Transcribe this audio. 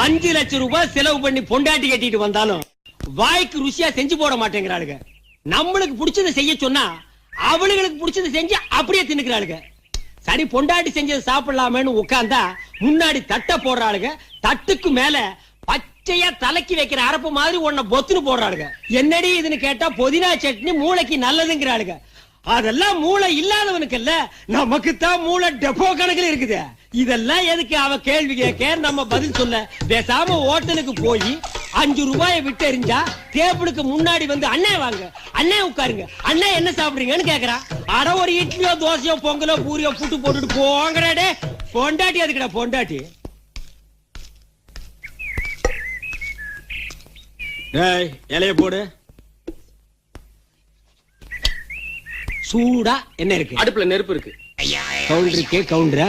5 லட்சம் ரூபாய் செலவு பண்ணி பொண்டாட்டி கட்டிட்டு வந்தாலும் வாய்க்கு ருசியா செஞ்சு போட மாட்டேங்கிறாளுங்க. நம்மளுக்கு பிடிச்சதை செய்ய சொன்னா அவளுங்களுக்கு பிடிச்சதை செஞ்சு அப்படியே தின்னுக்கிறாளுங்க. சரி பொண்டாட்டி செஞ்சதை சாப்பிடலாமேன்னு உட்கார்ந்தா முன்னாடி தட்டை போடுறாளுங்க. தட்டுக்கு மேல பச்சையா தலைக்கு வைக்கிற அரப்பு மாதிரி ஒன்ன பொத்துன்னு போடுறாளுங்க. என்னடி இதுன்னு கேட்டா புதினா சட்னி மூளைக்கு நல்லதுங்கிறாளுங்க. அதெல்லாம் மூளை இல்லாதவனுக்கு இல்ல, நமக்கு தான் மூளை டெப்போ கணக்கில் இருக்குது. இதெல்லாம் எதுக்கு அவ கேள்வி கேட்க நம்ம பதில் சொல்ல? பேசாம ஹோட்டலுக்கு போய் 5 ரூபாயை விட்டு எறிஞ்சா டேபிளுக்கு முன்னாடி வந்து அண்ணே வாங்க, அண்ணே உட்காருங்க, அண்ணே என்ன சாப்பிடுறீங்கன்னு கேக்குறா. அட ஒரு இட்லியோ தோசையோ பொங்கலோ பூரியோ புட்டு போட்டுட்டு போங்கடே. பொண்டாட்டி அதுக்கடா பொண்டாட்டி. இலைய போடு. சூடா என்ன இருக்கு? அடுப்புல நெருப்பு இருக்கு. கவுண்டர் இருக்கே கவுண்டரா?